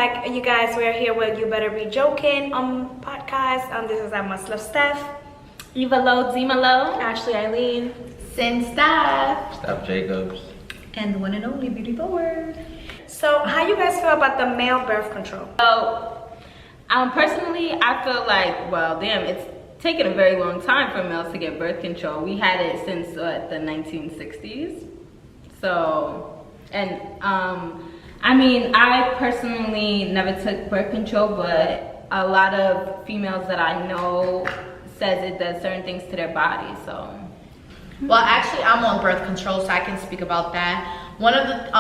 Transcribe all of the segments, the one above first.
back, you guys. We're here with You Better Be Joking podcast. This is our Muslim Steph, Eva Lo, Zima Lo, Ashley Eileen, Sin Steph, Steph Jacobs, and the one and only Beauty Forward. So how you guys feel about the male birth control? So, personally, I feel like, well, damn, it's taken a very long time for males to get birth control. We had it since the 1960s. So, and I mean, I personally never took birth control, but a lot of females that I know says it does certain things to their body. So, well, actually, I'm on birth control, so I can speak about that. One of the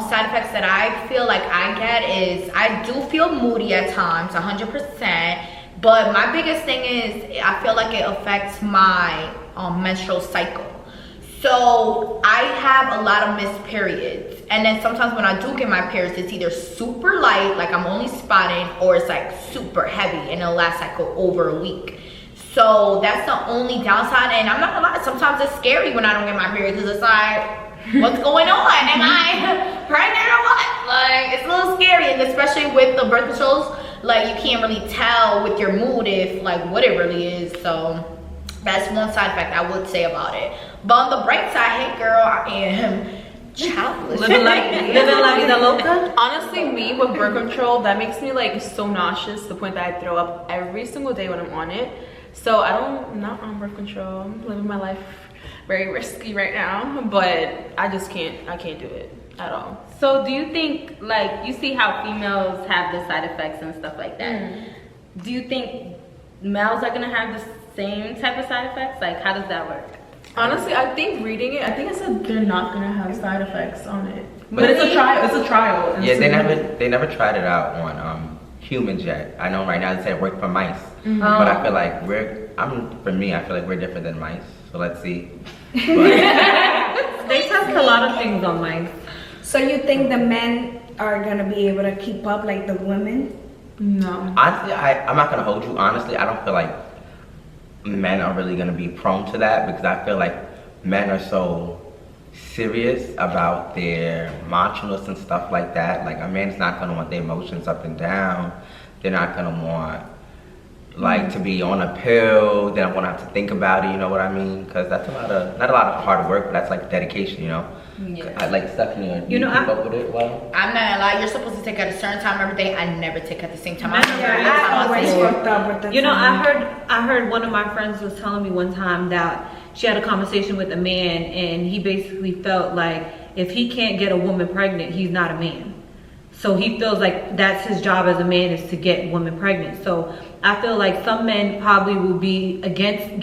side effects that I feel like I get is I do feel moody at times, 100%. But my biggest thing is I feel like it affects my menstrual cycle. So I have a lot of missed periods. And then sometimes when I do get my periods, it's either super light, like I'm only spotting, or it's like super heavy and it'll last like over a week. So that's the only downside. And I'm not gonna lie, sometimes it's scary when I don't get my period because it's like, what's going on? Am I pregnant or what? Like, it's a little scary, and especially with the birth controls, like you can't really tell with your mood if like what it really is. So that's one side effect I would say about it. But on the bright side, hey girl, I am childless. living la vida loca. Honestly, me with birth control, that makes me like so nauseous to the point that I throw up every single day when I'm on it. So I'm not on birth control. I'm living my life very risky right now, but I can't do it at all. So do you think, like, you see how females have the side effects and stuff like that? Do you think males are gonna have the same type of side effects? Like, how does that work? Honestly, I think reading it, I think it said they're not gonna have side effects on it. But it's a trial. It's a trial. And yeah, they never tried it out on humans yet. I know right now they said it worked for mice, but I feel like for me, I feel like we're different than mice. So let's see. They test a lot of things on mice. So you think the men are gonna be able to keep up like the women? No. Honestly, I'm not gonna hold you. Honestly, I don't feel like men are really gonna be prone to that because I feel like men are so serious about their macho-ness and stuff like that. Like a man's not gonna want their emotions up and down. They're not gonna want like to be on a pill. They don't want to have to think about it. You know what I mean? Because that's not a lot of hard work, but that's like dedication. You know. Yeah. I like Stephanie. You know, keep up with it well. I'm not gonna lie, you're supposed to take at a certain time every day. I never take at the same time. I always fucked up with the You know, time. I heard one of my friends was telling me one time that she had a conversation with a man and he basically felt like if he can't get a woman pregnant, he's not a man. So he feels like that's his job as a man is to get women pregnant. So I feel like some men probably will be against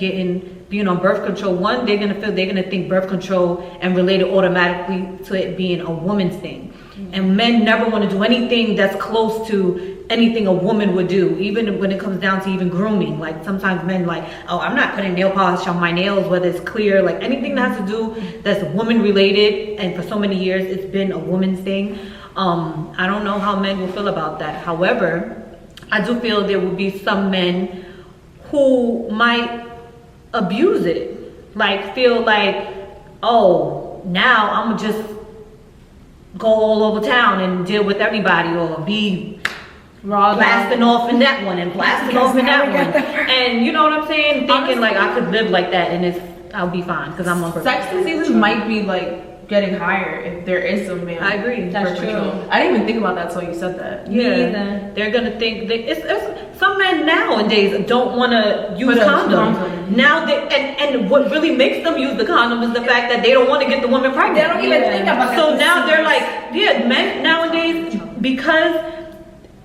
being on birth control. One, they're gonna think birth control and relate it automatically to it being a woman's thing. And men never want to do anything that's close to anything a woman would do, even when it comes down to even grooming. Like sometimes men like, oh, I'm not putting nail polish on my nails, whether it's clear, like anything that has to do that's woman related. And for so many years, it's been a woman's thing. I don't know how men will feel about that. However, I do feel there will be some men who might abuse it, like feel like, oh, now I'm gonna just go all over town and deal with everybody, or be blasting off in that one and blasting off in that one, and you know what I'm saying, thinking honestly, like I could live like that and I'll be fine because I'm on birth sex diseases might be like getting higher if there is a man. I agree. That's true. I didn't even think about that until you said that. Yeah, they're gonna think that it's some men nowadays don't want to use condoms. Now and what really makes them use the condom is the fact that they don't want to get the woman pregnant. They don't even think about that. So now they're like, men nowadays, because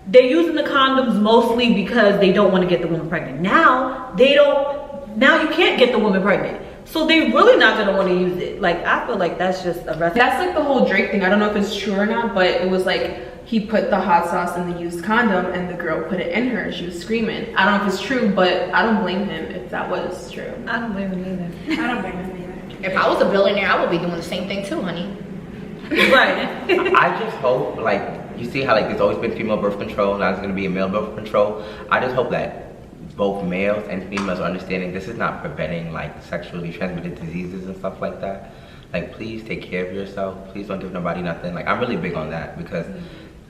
they're using the condoms mostly because they don't want to get the woman pregnant. Now you can't get the woman pregnant. So they're really not gonna want to use it. Like, I feel like that's just a recipe. That's like the whole Drake thing. I don't know if it's true or not, but it was like he put the hot sauce in the used condom and the girl put it in her and she was screaming. I don't know if it's true, but I don't blame him if that was true. I don't blame him either. I don't blame him either. If I was a billionaire, I would be doing the same thing too, honey. Right. I just hope, like, you see how like there's always been female birth control, now there's gonna be a male birth control. I just hope that both males and females are understanding this is not preventing like sexually transmitted diseases and stuff like that. Like, please take care of yourself. Please don't give nobody nothing. Like, I'm really big on that because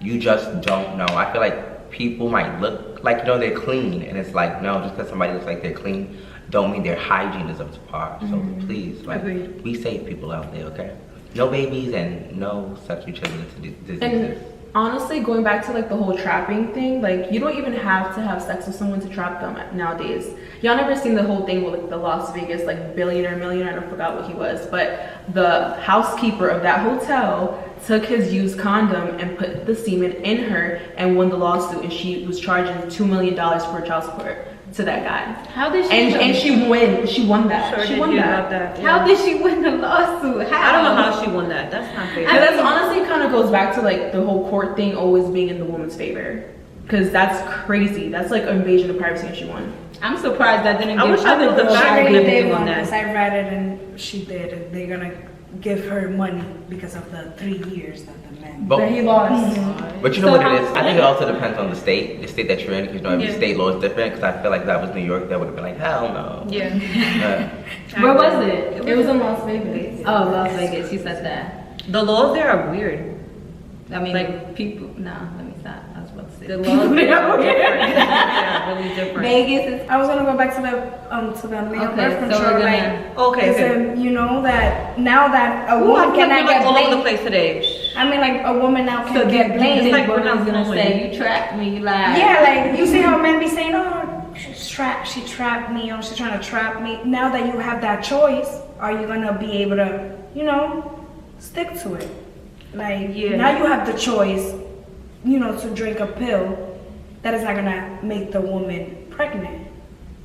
you just don't know. I feel like people might look like, you know, they're clean, and it's like, no, just because somebody looks like they're clean don't mean their hygiene is up to par. So please, like, we safe people out there, okay? No babies and no sexually transmitted diseases. And honestly, going back to like the whole trapping thing, like you don't even have to have sex with someone to trap them nowadays. Y'all never seen the whole thing with like the Las Vegas like millionaire, I forgot what he was, but the housekeeper of that hotel took his used condom and put the semen in her and won the lawsuit, and she was charging $2 million for child support to that guy. How did she? And she won that. Sure she did won hear that. about that. How did she win the lawsuit? How? I don't know how she won that. That's not fair. And that's honestly kind of goes back to like the whole court thing always being in the woman's favor, because that's crazy. That's like invasion of privacy, and she won. I'm surprised that didn't I give wish I other knew the girls. fact. She already everything did on one that. because I read it and she did, and they're gonna give her money because of the 3 years that the men. But, That he lost. but you know So what how- it is? I think it also depends on the state that you're in, because you know, every state law is different. Because I feel like if that was New York, that would have been like, hell no. Yeah. Where was it? It was in Las Vegas. Oh, Las Vegas. You said that. The laws there are weird. I mean, Like- people. No, let me stop. I was about to say. The laws there are different. Yeah, really different. Vegas is. I was gonna go back to the male Okay, birth so control. we're Like, gonna. Okay. is, you know that now that a Ooh, I woman feel like cannot we're like get all over the blamed. place today. I mean, like a woman now So can do get you blamed. think like what we're I not was gonna flowing. say? You trapped me, like. Yeah, like you see how men be saying, "Oh, she trapped me," or she's trying to trap me. Now that you have that choice, are you gonna be able to, you know, stick to it? Like now you have the choice, you know, to drink a pill that is not gonna make the woman pregnant.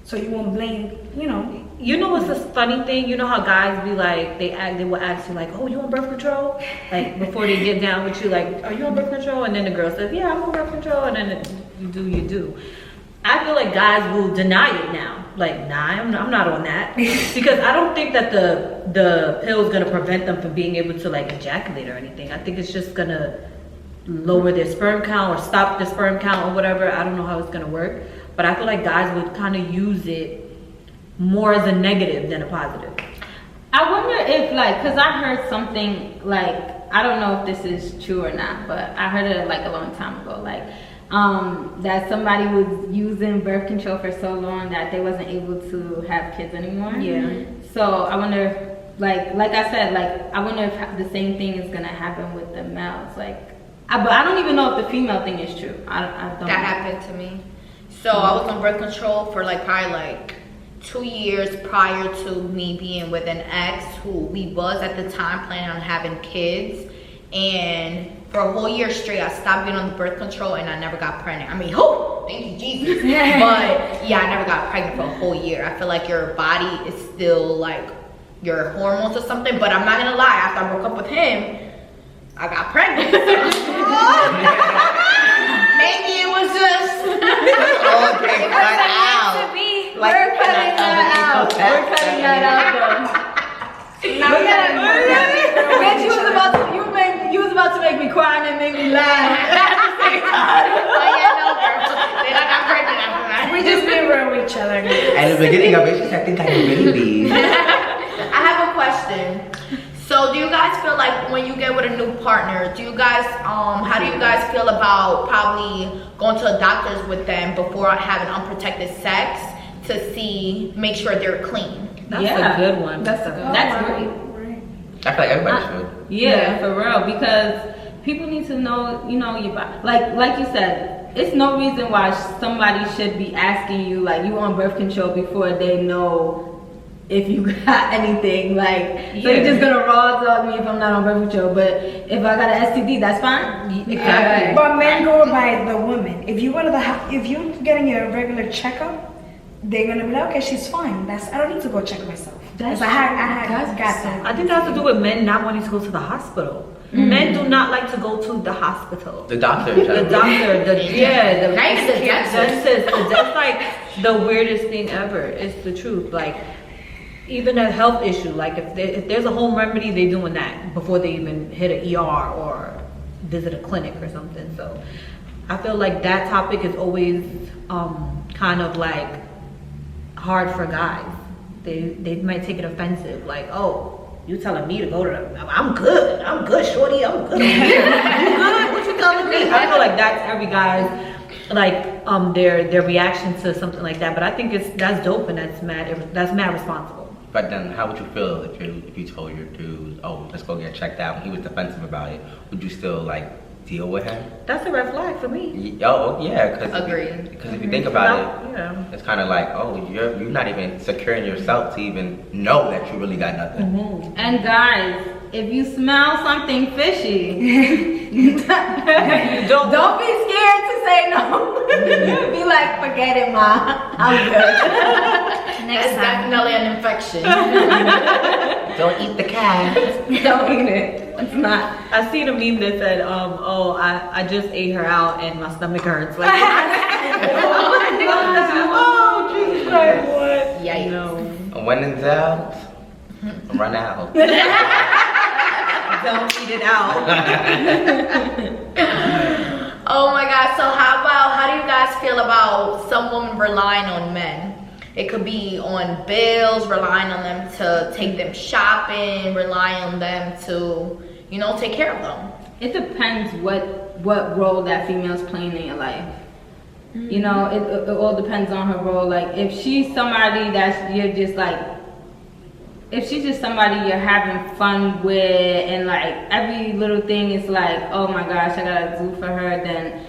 So you won't blame, you know. You know what's the funny thing? You know how guys be like, they will ask you like, oh, you on birth control? Like before they get down with you, like, are you on birth control? And then the girl says, yeah, I'm on birth control. And then you do. I feel like guys will deny it now. Like, nah, I'm not on that. Because I don't think that the pill is gonna prevent them from being able to like ejaculate or anything. I think it's just gonna lower their sperm count or stop the sperm count or whatever. I don't know how it's gonna work. But I feel like guys would kind of use it more as a negative than a positive. I wonder if, like, because I heard something, like, I don't know if this is true or not, but I heard it, like, a long time ago, like, that somebody was using birth control for so long that they wasn't able to have kids anymore. Yeah. So I wonder if, like I said, like, I wonder if the same thing is going to happen with the males, like, but I don't even know if the female thing is true. I don't That know. happened to me. So I was on birth control for like probably like 2 years prior to me being with an ex who we was at the time planning on having kids. And for a whole year straight, I stopped being on the birth control and I never got pregnant. I mean, thank you, Jesus. But yeah, I never got pregnant for a whole year. I feel like your body is still like your hormones or something. But I'm not gonna lie, after I broke up with him, I got pregnant. Maybe it was just Okay, cut out. We're cutting that out. We're cutting that out, though. Bitch, you was about to make me cry and then make me laugh. oh yeah, no, girl. Then I got pregnant after that. We just been real with each other. At the beginning of it, she said, I think I can baby. I have a question. So do you guys feel like when you get with a new partner, do you guys how do you guys feel about probably going to a doctor's with them before having unprotected sex to make sure they're clean? That's Yeah. a good one. That's great. I feel like everybody should. Yeah, for real, because people need to know, you know, your body. Like you said, it's no reason why somebody should be asking you, like, you on birth control before they know if you got anything. Like, so you're just gonna raw dog me if I'm not on birth control, but if I got an STD, that's fine. Exactly. But men go by the woman. If you go to if you're getting your regular checkup, they're gonna be like, okay, she's fine. I don't need to go check myself. Because I had got that. I think that has to do with men not wanting to go to the hospital. Men do not like to go to the hospital. The doctor. The doctor, the Not even the dentist. That's like the weirdest thing ever. It's the truth. Like, even a health issue, like if there's a home remedy, they're doing that before they even hit an ER or visit a clinic or something. So I feel like that topic is always kind of like hard for guys. They might take it offensive, like, oh, you telling me to go to I'm good, shorty, I'm good. You good? What you telling me? I feel like that's every guy's like their reaction to something like that. But I think that's dope and that's mad responsible. But then, how would you feel if you told your dude, "Oh, let's go get checked out," and he was defensive about it? Would you still like deal with him? That's a red flag for me. Oh yeah, because Agreed. Because if you think about it, Yeah. it's kind of like, oh, you're not even secure in yourself to even know that you really got nothing. Mm-hmm. And guys, if you smell something fishy, don't be scared to say no. Be like, forget it, ma. I'm good. It's definitely an infection. Don't eat the cat. Don't eat it. It's not. I seen a meme that said, I just ate her out and my stomach hurts. Like, oh, Jesus Christ, what? Yikes. No. When in doubt, run out. Don't eat it out. Oh my God. So how do you guys feel about some women relying on men? It could be on bills, relying on them to take them shopping, relying on them to, take care of them. It depends what role that female's playing in your life. You know, it all depends on her role. Like, if she's somebody that you're just like, if she's just somebody you're having fun with and like every little thing is like, oh my gosh, I gotta do for her, then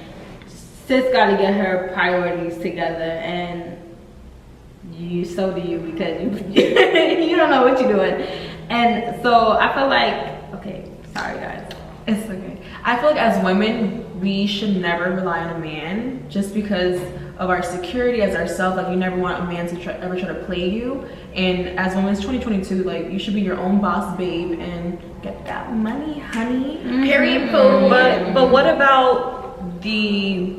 sis gotta get her priorities together, and so do you, because you don't know what you're doing. And so I feel like, okay, sorry guys. It's okay. I feel like as women, we should never rely on a man just because of our security as ourselves. Like, you never want a man to ever try to play you. And as women, it's 2022. Like, you should be your own boss, babe, and get that money, honey. Period. Poo. But what about the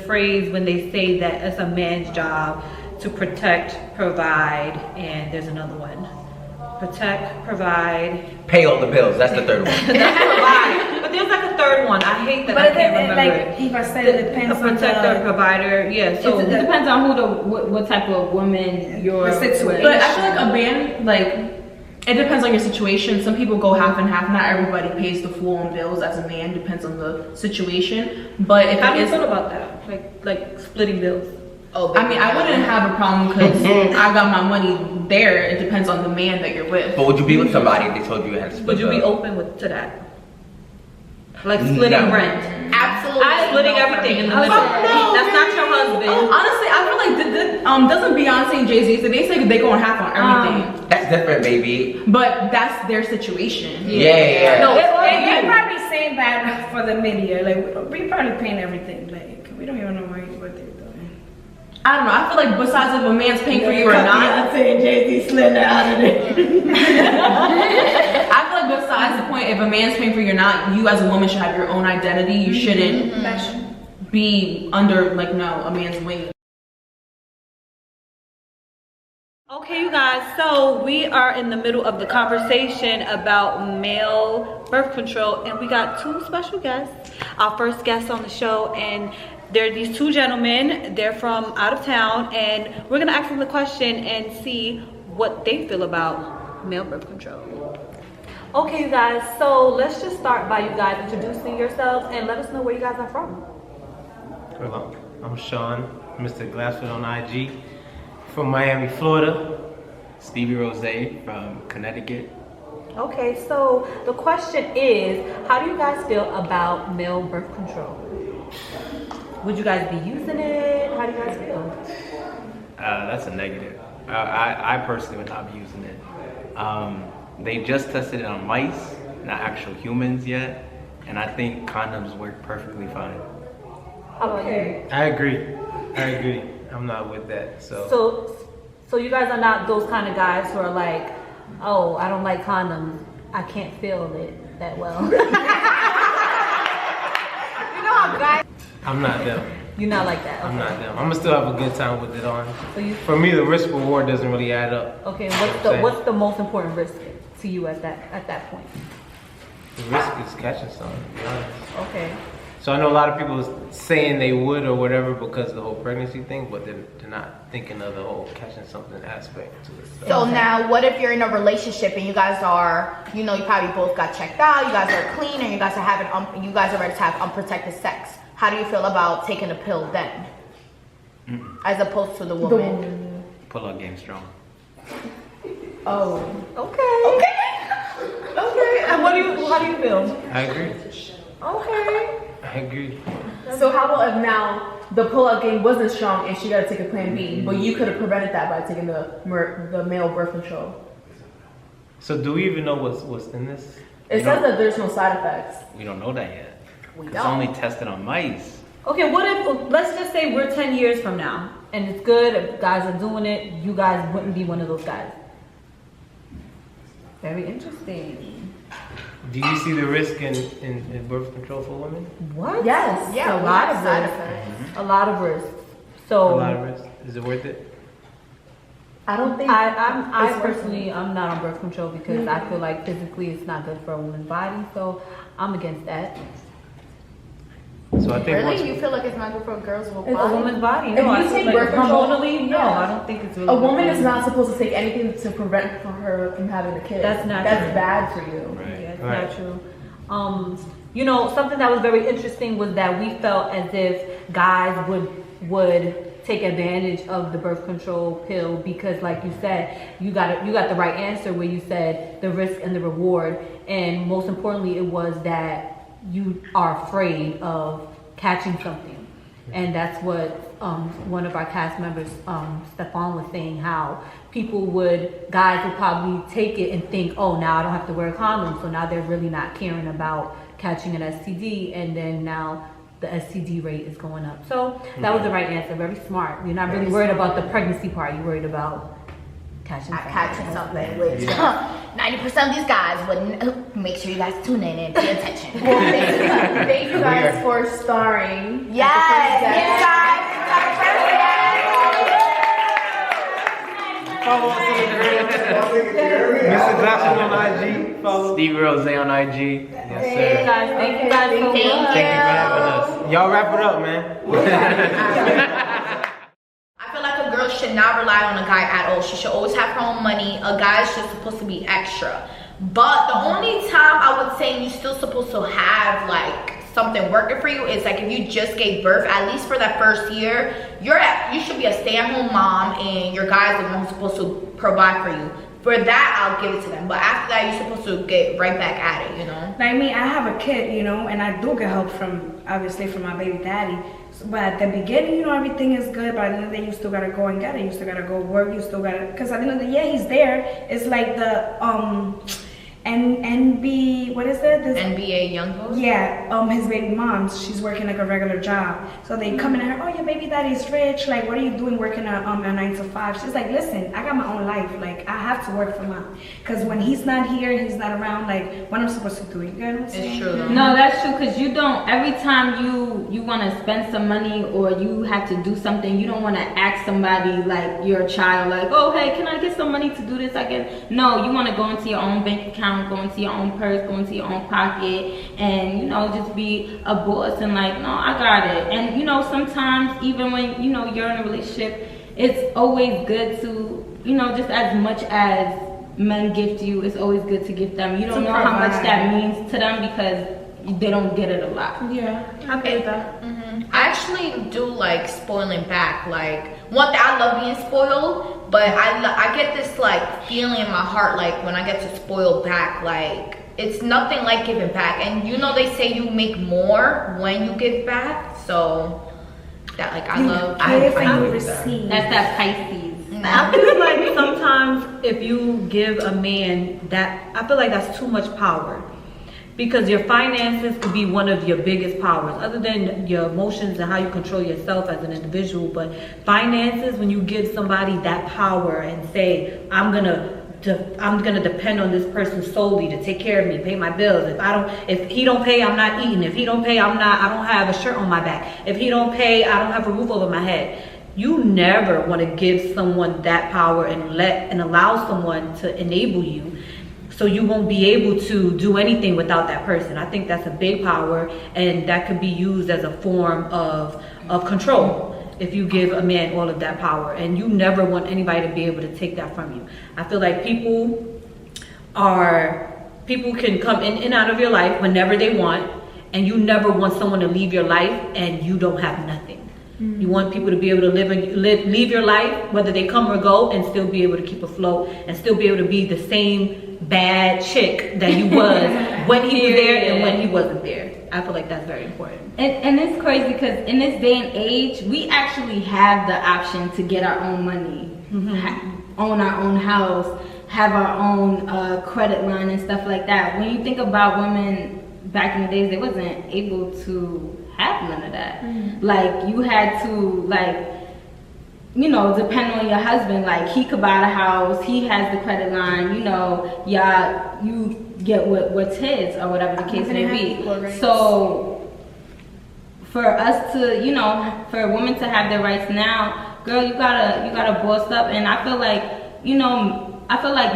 phrase when they say that it's a man's job to protect, provide, and there's another one. Protect, provide. Pay all the bills. That's the third one. That's provide. But there's like a third one. I hate that. I can't remember like it. Eva said, it depends A protector, on the provider. Yeah. So It depends on what type of woman you're The situation. But I feel like a man, like, it depends on your situation. Some people go half and half. Not everybody pays the full on bills as a man. Depends on the situation. But if how do it you is, feel about that? Like splitting bills. Oh, I mean, I wouldn't have a problem because I got my money there. It depends on the man that you're with. But would you be with somebody if they told you you had to split Would you be bills? open to that? Like splitting No. rent. Absolutely. Splitting everything in the middle. That's not your husband. Honestly, I feel like doesn't Beyonce and Jay-Z, so they say they going half on everything. That's different, baby. But that's their situation. Yeah. No, they're probably saying that for the media. Like, we probably paying everything. Like, we don't even know what they're doing. I don't know. I feel like besides if a man's paying for you or not, Beyonce and Jay-Z slid out of it. I feel like besides the point, if a man's paying for you or not, you as a woman should have your own identity. You shouldn't be under a man's wing. Okay, you guys, so we are in the middle of the conversation about male birth control, and we got two special guests. Our first guest on the show, and they're these two gentlemen. They're from out of town, and we're gonna ask them the question and see what they feel about male birth control. Okay, you guys, so let's just start by you guys introducing yourselves and let us know where you guys are from. Hello, I'm Sean, Mr. Glasswood on IG, from Miami, Florida. Stevie Rose from Connecticut. Okay, so the question is, how do you guys feel about male birth control? Would you guys be using it? How do you guys feel? That's a negative. I personally would not be using it. They just tested it on mice, not actual humans yet, and I think condoms work perfectly fine. How about you? I agree. I'm not with that. So you guys are not those kind of guys who are like, oh, I don't like condoms. I can't feel it that well. You know how guys. I'm not them. You're not like that. I'm Okay. not them. I'm gonna still have a good time with it on. So you, For me, the risk reward doesn't really add up. okay, Same. what's the most important risk to you at that point? The risk is catching something, to be honest. Okay. So I know a lot of people saying they would or whatever because of the whole pregnancy thing, but they're not thinking of the whole catching something aspect to it. So now, what if you're in a relationship and you guys are, you know, you probably both got checked out, you guys are clean, and you guys are having, you guys are ready to have unprotected sex. How do you feel about taking a pill then, as opposed to the woman? Pull-out game strong. Oh, okay. And how do you feel? I agree. Okay. I agree. So how about if now the pull-out game wasn't strong and she got to take a plan B, but you could have prevented that by taking the male birth control? So do we even know what's in this? It says that there's no side effects. We don't know that yet. We It's don't. only tested on mice. Okay, what if, let's just say we're 10 years from now, and it's good, if guys are doing it, you guys wouldn't be one of those guys. Very interesting. Do you see the risk in birth control for women? What? Yes. Yeah, a we lot have of side risk. effects. A lot of risk. So A lot of risk. Is it worth it? I don't think. I it's worth personally, I'm not on birth control because I feel like physically it's not good for a woman's body. So I'm against that. So I think once Really? You feel like it's not good for girls with It's a body? woman's body. If No, you I feel take like birth control- hormonally, no, yeah. I don't think it's really A good woman for is not supposed to take anything to prevent her from having a kid. That's not That's true. bad for you. Right. Yeah, it's Right. not true. You know, something that was very interesting was that we felt as if guys would take advantage of the birth control pill because, like you said, you got the right answer where you said the risk and the reward, and most importantly, it was that you are afraid of catching something, and that's what one of our cast members, Steph, was saying, how guys would probably take it and think, oh, now I don't have to wear a condom, so now they're really not caring about catching an STD, and then now the STD rate is going up. So that was the right answer. Very smart. You're not really worried about the pregnancy part. You're worried about catching something. Catching something, which 90% of these guys would make sure you guys tune in and pay attention. Well, thank you guys for starring. Yes, yes, guys. Follow us on Mr. Jackson on IG. Follow Steve Rose on IG. Yes, Hey sir. guys, thank you guys so much. Thank Thank you for having us. Y'all wrap it up, man. I feel like a girl should not rely on a guy at all. She should always have her own money. A guy is just supposed to be extra. But the only time I would say you're still supposed to have like something working for you is like if you just gave birth, at least for that first year, you should be a stay-at-home mom and your guy is the one who's supposed to provide for you. For that, I'll give it to them. But after that, you're supposed to get right back at it, you know? Like me, I have a kid, you know, and I do get help obviously from my baby daddy. But at the beginning, you know, everything is good. But at the end of the day, you still gotta go and get it. You still gotta go work. You still gotta, because at the end of the day, he's there. It's like the what is it? NBA Youngboys? Yeah, his baby mom, she's working like a regular job. So they come in and her, oh, your baby daddy's rich. Like, what are you doing working a 9 to 5? She's like, listen, I got my own life. Like, I have to work for mine. Because when he's not here, he's not around, like, what I'm supposed to do, you get what I'm saying? It's true. No, that's true, because you don't, every time you want to spend some money or you have to do something, you don't want to ask somebody like your child, like, oh, hey, can I get some money to do this? No, you want to go into your own bank account, go into your own purse, go into your own pocket, and, you know, just be a boss and like, no, I got it. And, you know, sometimes even when, you know, you're in a relationship, it's always good to, you know, just as much as men gift you, it's always good to gift them. You don't know how much that means to them because they don't get it a lot. Yeah, I agree with that. I actually do like spoiling back. Like, one thing, I love being spoiled, but I get this like feeling in my heart, like when I get to spoil back, like it's nothing like giving back. And you know, they say you make more when you give back, so that like I love. I receive. That's that Pisces. I feel like sometimes if you give a man that, I feel like that's too much power. Because your finances could be one of your biggest powers, other than your emotions and how you control yourself as an individual. But finances, when you give somebody that power and say, I'm gonna depend on this person solely to take care of me, pay my bills. If he don't pay, I'm not eating. If he don't pay, I don't have a shirt on my back. If he don't pay, I don't have a roof over my head. You never want to give someone that power and allow someone to enable you. So you won't be able to do anything without that person. I think that's a big power, and that could be used as a form of control. If you give a man all of that power, and you never want anybody to be able to take that from you. I feel like people can come in and out of your life whenever they want, and you never want someone to leave your life and you don't have nothing. You want people to be able to leave your life, whether they come or go, and still be able to keep afloat, and still be able to be the same bad chick that you was when he was there and when he wasn't there. I feel like that's very important. And it's crazy because in this day and age, we actually have the option to get our own money, own our own house, have our own credit line and stuff like that. When you think about women back in the days, they wasn't able to have none of that. Like, you had to, like, you know, depend on your husband. Like, he could buy the house, he has the credit line, you know, you get what's his, or whatever the case may be. So for us to, you know, for a woman to have their rights now, girl, you gotta boss up. And I feel like, you know,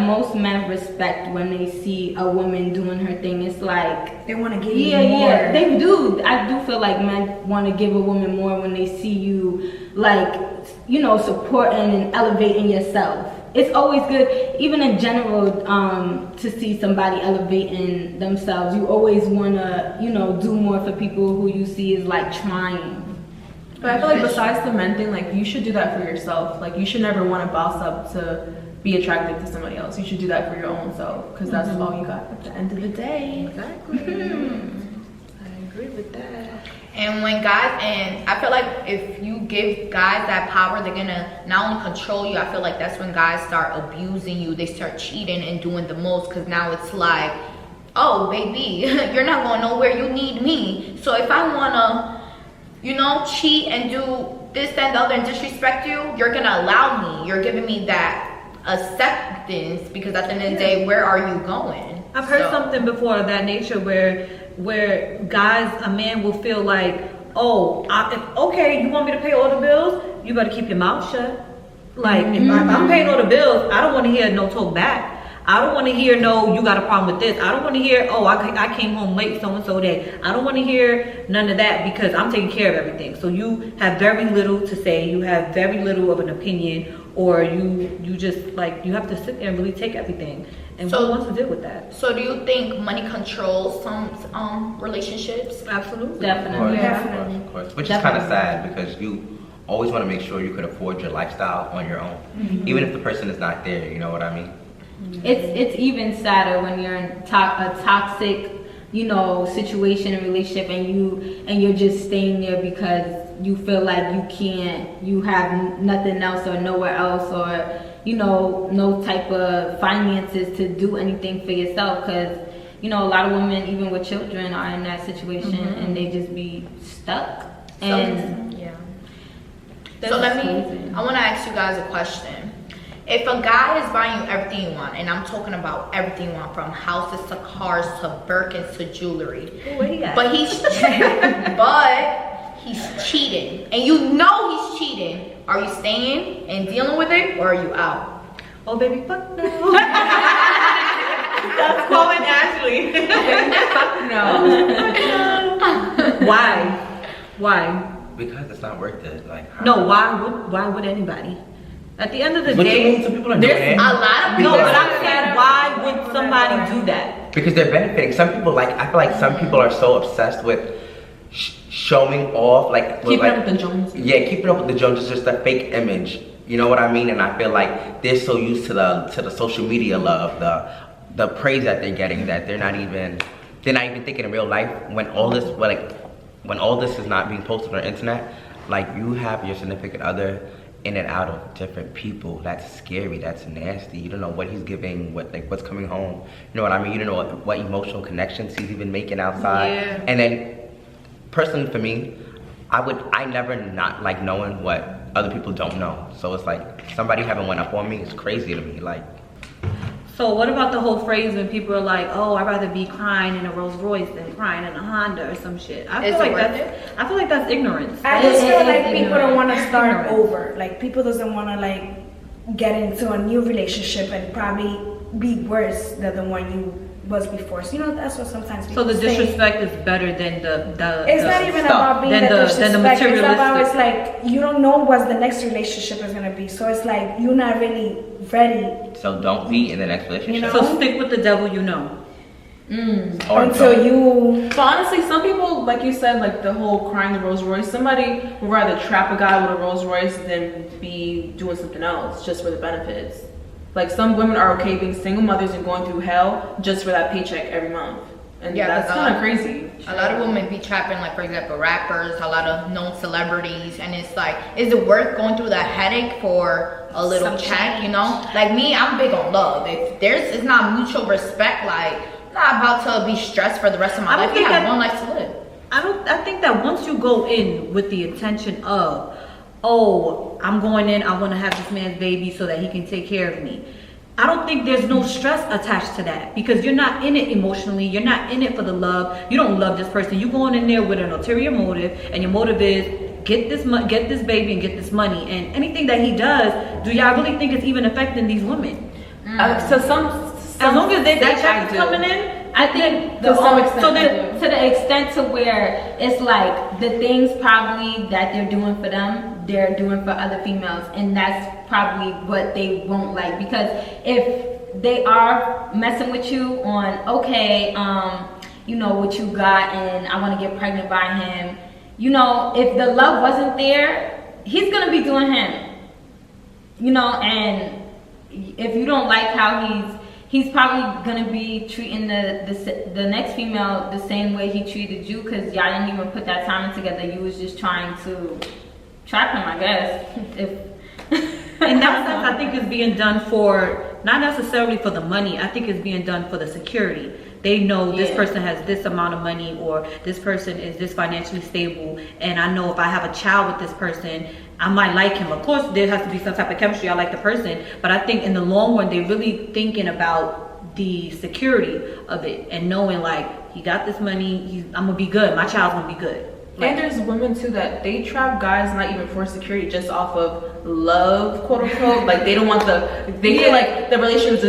most men respect when they see a woman doing her thing. It's like they want to give you more. Yeah, they do. I do feel like men want to give a woman more when they see you, like, you know, supporting and elevating yourself. It's always good, even in general, to see somebody elevating themselves. You always want to, you know, do more for people who you see is like trying. But I feel like besides the men thing, like, you should do that for yourself. Like, you should never want to boss up to be attracted to somebody else. You should do that for your own self, because that's all you got at the end of the day. Exactly. I agree with that. And when guys, and I feel like if you give guys that power, they're gonna not only control you, I feel like that's when guys start abusing you. They start cheating and doing the most, because now it's like, oh baby, you're not going nowhere, you need me. So if I wanna, you know, cheat and do this, that, and the other, and disrespect you, you're gonna allow me. You're giving me that acceptance, because at the end of the day, where are you going? I've heard something before of that nature where guys, a man will feel like, oh, okay, you want me to pay all the bills? You better keep your mouth shut. Like, if I'm paying all the bills, I don't want to hear no talk back. I don't want to hear no, you got a problem with this. I don't want to hear, oh, I came home late so-and-so day. I don't want to hear none of that, because I'm taking care of everything. So you have very little to say. You have very little of an opinion, or you just, like, you have to sit there and really take everything. And who wants to deal with that? So do you think money controls some relationships? Absolutely. Definitely. Of course. Which is kind of sad, because you always want to make sure you could afford your lifestyle on your own, even if the person is not there. You know what I mean? It's even sadder when you're in a toxic, you know, situation and relationship, and you're just staying there because you feel like you have nothing else or nowhere else, or, you know, no type of finances to do anything for yourself. Because, you know, a lot of women, even with children, are in that situation, and they just be stuck. And yeah. So I want to ask you guys a question. If a guy is buying you everything you want, and I'm talking about everything you want, from houses to cars to Birkins to jewelry, What he got? but he's cheating, and you know he's cheating, are you staying and dealing with it, or are you out? Oh, baby, fuck no. That's calling Ashley. Fuck no. Why? Because it's not worth it. Like, how? No, why would anybody? At the end of the What day, you mean? Some people are doing it. A lot of people. no, but I'm saying, why would somebody do that? Because they're benefiting. Some people, like, I feel like some people are so obsessed with showing off, like, Keeping up with the Joneses. Yeah, keeping up with the Joneses, just a fake image. You know what I mean? And I feel like they're so used to the social media love, the praise that they're getting, that they're not even thinking in real life when all this is not being posted on the internet. Like, you have your significant other in and out of different people. That's scary. That's nasty. You don't know what he's giving, what's coming home. You know what I mean? You don't know what emotional connections he's even making outside. Yeah. And then, personally for me, I never not like knowing what other people don't know. So it's like, somebody having one up on me is crazy to me. Like, So what about the whole phrase when people are like, oh, I'd rather be crying in a Rolls Royce than crying in a Honda or some shit? I feel like that's ignorance. I just feel like It's people don't want to ignorant. start over. Like, people doesn't want to, like, get into a new relationship and probably be worse than the one you was before. So, you know, that's what sometimes people So the say. disrespect is better than It's not even about being than the the disrespect. It's about, materialistic. it's like, you don't know what the next relationship is gonna be. So it's like, you're not really ready. So don't be in the next relationship. You know? So stick with the devil you know. Or Until don't. you, But honestly, some people, like you said, like the whole crying the Rolls Royce, somebody would rather trap a guy with a Rolls Royce than be doing something else just for the benefits. Like some women are okay being single mothers and going through hell just for that paycheck every month. And Yeah, that's kind of crazy. A lot of women be trapping, like for example, rappers, a lot of known celebrities, and it's like, is it worth going through that headache for a little Some check? You know, like me, I'm big on love. If it's not mutual respect, like I'm not about to be stressed for the rest of my I don't life. We think have that- one life to live. I think that once you go in with the intention of, oh, I'm going in, I want to have this man's baby so that he can take care of me. I don't think there's no stress attached to that because you're not in it emotionally. You're not in it for the love. You don't love this person. You're going in there with an ulterior motive, and your motive is get this baby and get this money. And anything that he does, do y'all really think it's even affecting these women? So some As long as that I check is do. coming in, I think To some extent, so I do. to the extent to where it's like the things probably that they're doing for them, they're doing for other females, and that's probably what they won't like. Because if they are messing with you on, okay, you know what you got, and I want to get pregnant by him, you know, if the love wasn't there, he's gonna be doing him, you know. And if you don't like how he's probably gonna be treating the next female the same way he treated you, because y'all didn't even put that time in together. You was just trying to trap him, I guess. If in that sense, I think it's being done for, not necessarily for the money. I think it's being done for the security. They know this Yeah. person has this amount of money, or this person is this financially stable, and I know if I have a child with this person, I might like him. Of course, there has to be some type of chemistry. I like the person, but I think in the long run, they're really thinking about the security of it and knowing like he got this money, I'm gonna be good. My child's gonna be good. And there's women too that they trap guys not even for security, just off of love, quote unquote. Like they don't want they feel like the relationships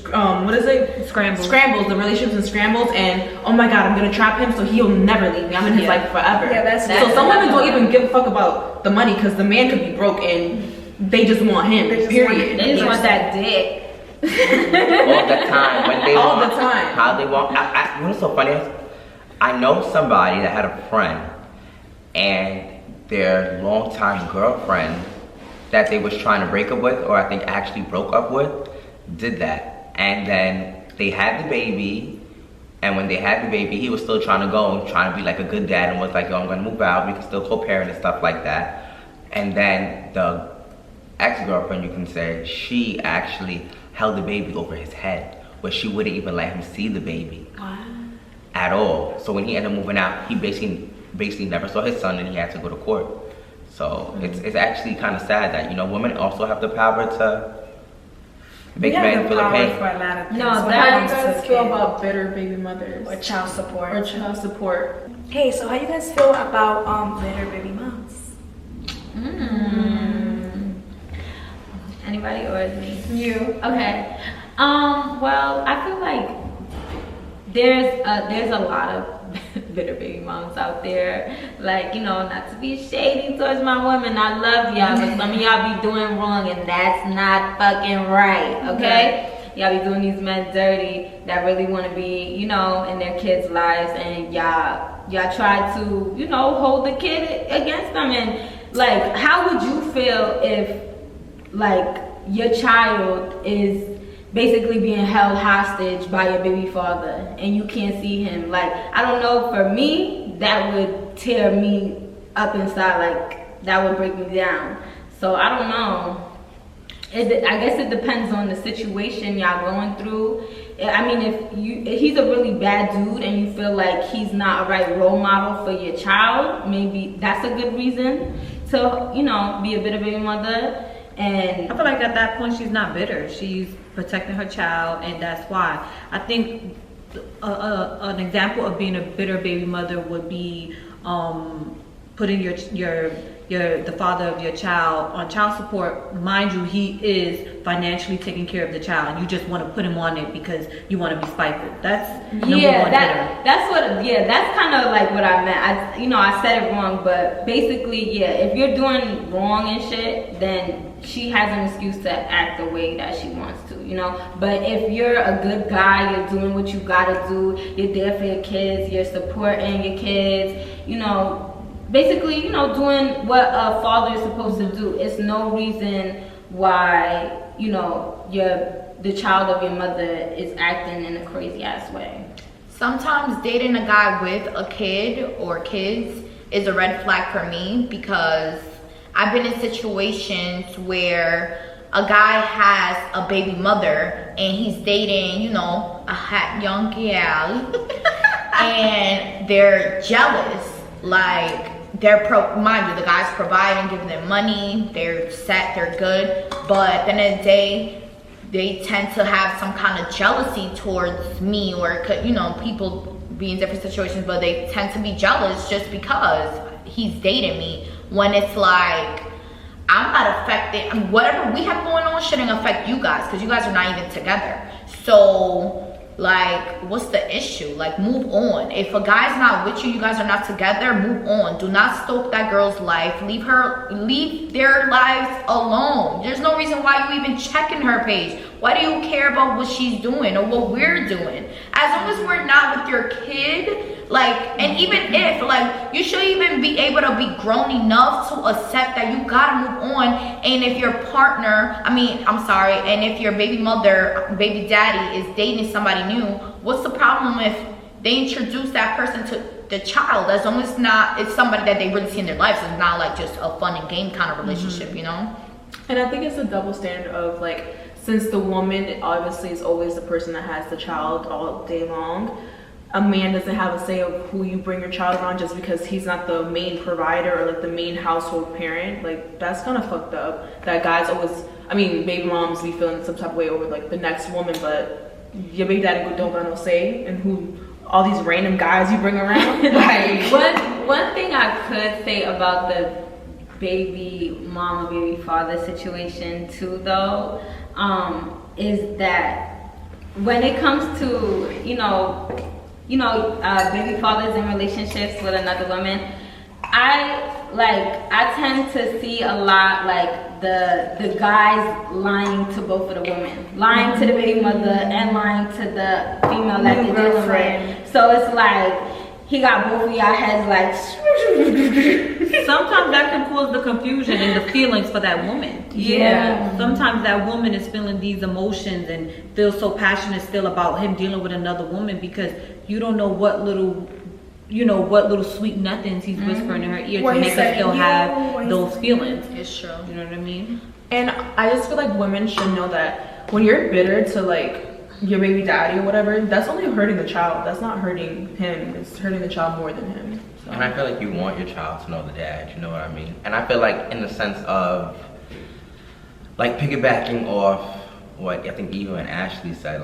what is it? Scrambles, the relationships in scrambles, and oh my god, I'm gonna trap him so he'll never leave me. I'm in his life forever. Yeah, that's so some women don't even give a fuck about the money because the man could be broke and they just want him. They just Period. they just want that dick. All the time. When they All want, the time. How they want. You know what's so funny? I know somebody that had a friend and their longtime girlfriend that they was trying to break up with, or I think actually broke up with, did that. And then they had the baby, and when they had the baby, he was still trying to go and trying to be like a good dad and was like, yo, I'm gonna move out, we can still co-parent and stuff like that. And then the ex-girlfriend, you can say, she actually held the baby over his head, where she wouldn't even let him see the baby at all. So when he ended up moving out, he basically never saw his son, and he had to go to court. So it's actually kind of sad that, you know, women also have the power to make we have men the feel the power pain. for a lot of things. No, when that- it How do you comes guys to feel kids. about bitter baby mothers Or child support. or child support? Hey, so how you guys feel about bitter baby moms? Anybody or is me? You. Okay. Well, I feel like there's a lot of bitter baby moms out there. Like, you know, not to be shady towards my women, I love y'all, but some of y'all be doing wrong, and that's not fucking right. Okay. Y'all be doing these men dirty that really want to be, you know, in their kids' lives, and y'all try to, you know, hold the kid against them. And like, how would you feel if like your child is basically being held hostage by your baby father and you can't see him? Like, I don't know, for me, that would tear me up inside. Like, that would break me down. So I don't know. I guess it depends on the situation y'all going through. I mean, if he's a really bad dude and you feel like he's not a right role model for your child, maybe that's a good reason to, you know, be a bitter baby mother. And I feel like at that point she's not bitter. She's protecting her child, and that's why. I think an example of being a bitter baby mother would be putting your the father of your child on child support, mind you, he is financially taking care of the child. You just want to put him on it because you want to be spiteful. That's number one. That's kind of like what I meant. I said it wrong, but basically, yeah, if you're doing wrong and shit, then she has an excuse to act the way that she wants to, But if you're a good guy, you're doing what you gotta do, you're there for your kids, you're supporting your kids, basically, doing what a father is supposed to do. It's no reason why, the child of your mother is acting in a crazy ass way. Sometimes dating a guy with a kid or kids is a red flag for me, because I've been in situations where a guy has a baby mother and he's dating, a hot young gal and they're jealous. Like, mind you, the guy's providing, giving them money, they're set, they're good, but at the end of the day, they tend to have some kind of jealousy towards me, or people be in different situations, but they tend to be jealous just because he's dating me, when it's like, I'm not affected. Whatever we have going on shouldn't affect you guys, because you guys are not even together. So, like, what's the issue? Like, move on. If a guy's not with you, you guys are not together, move on. Do not stoke that girl's life. Leave their lives alone. There's no reason why you even checking her page. Why do you care about what she's doing or what we're doing? As long as we're not with your kid, and even if, you should even be able to be grown enough to accept that you gotta move on. And if your partner, and if your baby mother, baby daddy is dating somebody new, what's the problem if they introduce that person to the child? As long as it's somebody that they really see in their lives, it's not like just a fun and game kind of relationship, And I think it's a double standard of, since the woman obviously is always the person that has the child all day long, a man doesn't have a say of who you bring your child around just because he's not the main provider or the main household parent. That's kind of fucked up. That guys always, baby moms be feeling some type of way over the next woman, but your baby daddy don't got no say in who all these random guys you bring around. One thing I could say about the baby mama, baby father situation too, though, is that when it comes to baby fathers in relationships with another woman, I tend to see a lot the guys lying to both of the women, lying to the baby mother and lying to the female that they're dealing with. So it's he got both of y'all heads sometimes that can cause the confusion and the feelings for that woman. Yeah. Sometimes that woman is feeling these emotions and feels so passionate still about him dealing with another woman, because you don't know what little sweet nothings he's whispering in her ear to make her still have those feelings. It's true. You know what I mean? And I just feel like women should know that when you're bitter to your baby daddy or whatever, that's only hurting the child. That's not hurting him. It's hurting the child more than him. So. And I feel like you want your child to know the dad, you know what I mean? And I feel like in the sense of piggybacking off what I think Eva and Ashley said,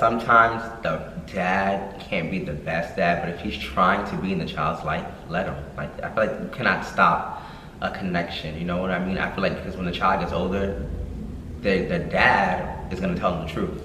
sometimes the dad can't be the best dad, but if he's trying to be in the child's life, let him. I feel like you cannot stop a connection, you know what I mean? I feel like because when the child gets older, the dad is gonna tell them the truth.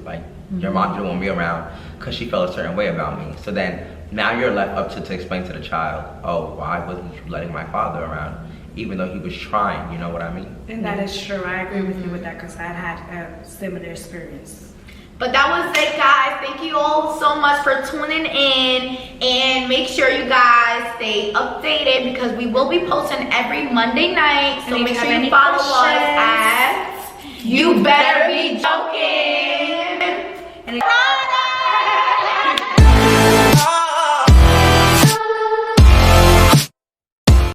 Your mom didn't want me around because she felt a certain way about me. So then now you're left up to explain to the child, oh, why wasn't you letting my father around? Even though he was trying, you know what I mean? And that is true. I agree with you with that, because I had a similar experience. But that was it, guys. Thank you all so much for tuning in, and make sure you guys stay updated, because we will be posting every Monday night. So make sure you follow us at You Better Be Joking.